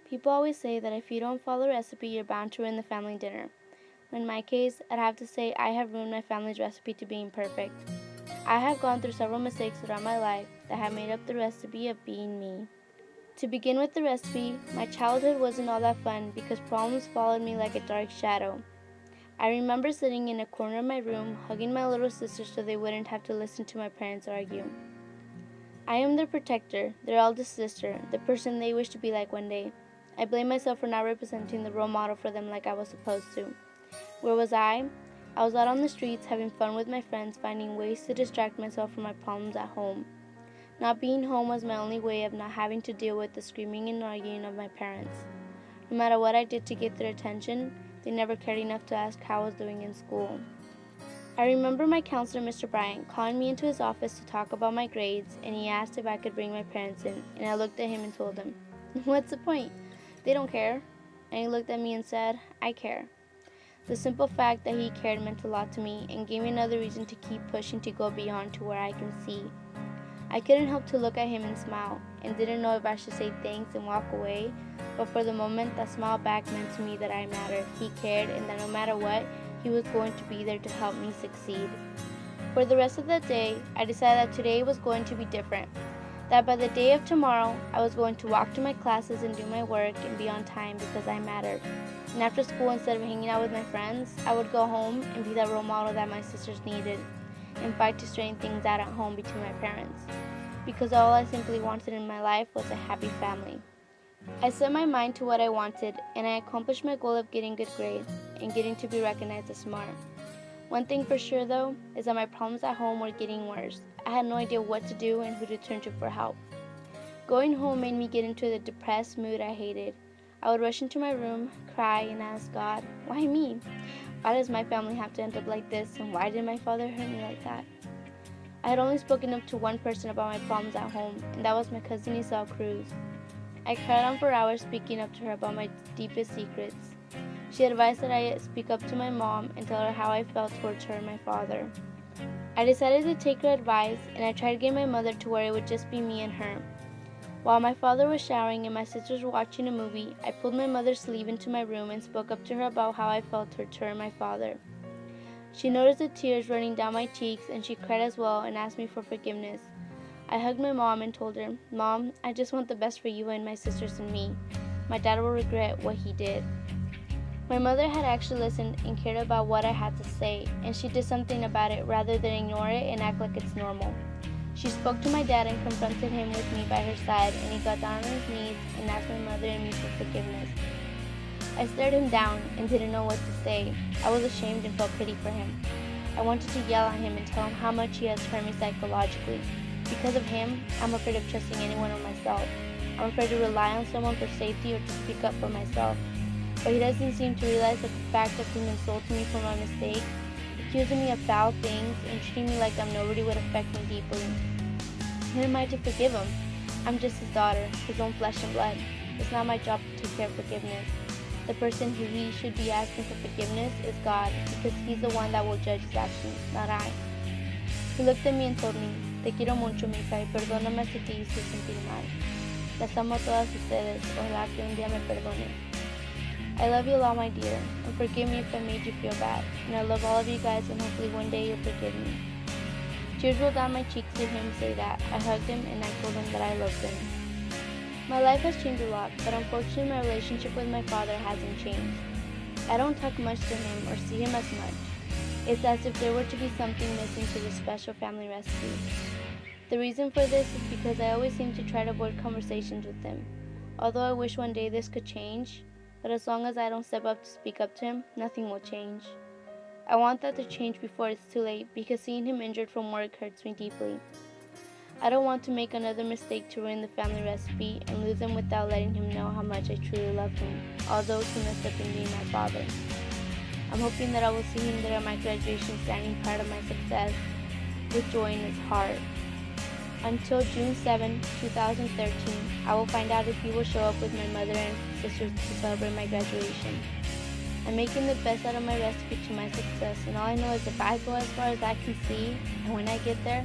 People always say that if you don't follow a recipe, you're bound to ruin the family dinner. In my case, I'd have to say I have ruined my family's recipe to being perfect. I have gone through several mistakes throughout my life that have made up the recipe of being me. To begin with the recipe, my childhood wasn't all that fun because problems followed me like a dark shadow. I remember sitting in a corner of my room, hugging my little sisters so they wouldn't have to listen to my parents argue. I am their protector, their eldest sister, the person they wish to be like one day. I blame myself for not representing the role model for them like I was supposed to. Where was I? I was out on the streets having fun with my friends, finding ways to distract myself from my problems at home. Not being home was my only way of not having to deal with the screaming and arguing of my parents. No matter what I did to get their attention, they never cared enough to ask how I was doing in school. I remember my counselor, Mr. Bryant, calling me into his office to talk about my grades, and he asked if I could bring my parents in, and I looked at him and told him, "What's the point? They don't care." And he looked at me and said, "I care." The simple fact that he cared meant a lot to me and gave me another reason to keep pushing to go beyond to where I can see. I couldn't help to look at him and smile, and didn't know if I should say thanks and walk away, but for the moment that smile back meant to me that I mattered, he cared, and that no matter what, he was going to be there to help me succeed. For the rest of the day, I decided that today was going to be different, that by the day of tomorrow, I was going to walk to my classes and do my work and be on time because I mattered. And after school, instead of hanging out with my friends, I would go home and be that role model that my sisters needed, and fight to straighten things out at home between my parents, because all I simply wanted in my life was a happy family. I set my mind to what I wanted, and I accomplished my goal of getting good grades and getting to be recognized as smart. One thing for sure, though, is that my problems at home were getting worse. I had no idea what to do and who to turn to for help. Going home made me get into the depressed mood I hated. I would rush into my room, cry, and ask God, "Why me? Why does my family have to end up like this, and why did my father hurt me like that?" I had only spoken up to one person about my problems at home, and that was my cousin Isabel Cruz. I cried on for hours speaking up to her about my deepest secrets. She advised that I speak up to my mom and tell her how I felt towards her and my father. I decided to take her advice, and I tried to get my mother to where it would just be me and her. While my father was showering and my sisters were watching a movie, I pulled my mother's sleeve into my room and spoke up to her about how I felt towards her and my father. She noticed the tears running down my cheeks, and she cried as well and asked me for forgiveness. I hugged my mom and told her, "Mom, I just want the best for you and my sisters and me. My dad will regret what he did." My mother had actually listened and cared about what I had to say, and she did something about it rather than ignore it and act like it's normal. She spoke to my dad and confronted him with me by her side, and he got down on his knees and asked my mother and me for forgiveness. I stared him down and didn't know what to say. I was ashamed and felt pity for him. I wanted to yell at him and tell him how much he has hurt me psychologically. Because of him, I'm afraid of trusting anyone or myself. I'm afraid to rely on someone for safety or to speak up for myself. But he doesn't seem to realize that the fact of him insulting me for my mistake, accusing me of foul things, and treating me like I'm nobody would affect me deeply. Who am I to forgive him? I'm just his daughter, his own flesh and blood. It's not my job to take care of forgiveness. The person who he should be asking for forgiveness is God, because he's the one that will judge his actions, not I. He looked at me and told me, "Te quiero mucho, mija, y perdóname si te hice sentir mal. Las amo a todas ustedes, ojalá que un día me perdones. I love you a lot, my dear, and forgive me if I made you feel bad, and I love all of you guys, and hopefully one day you'll forgive me." Tears rolled down my cheeks to hear him say that. I hugged him, and I told him that I loved him. My life has changed a lot, but unfortunately my relationship with my father hasn't changed. I don't talk much to him or see him as much. It's as if there were to be something missing to this special family recipe. The reason for this is because I always seem to try to avoid conversations with him. Although I wish one day this could change, but as long as I don't step up to speak up to him, nothing will change. I want that to change before it's too late, because seeing him injured from work hurts me deeply. I don't want to make another mistake to ruin the family recipe and lose him without letting him know how much I truly love him, although he messed up in being my father. I'm hoping that I will see him there at my graduation standing proud of my success, with joy in his heart. Until June 7, 2013, I will find out if he will show up with my mother and sisters to celebrate my graduation. I'm making the best out of my recipe to my success, and all I know is if I go as far as I can see, and when I get there,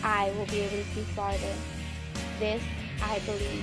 I will be able to see farther. This, I believe.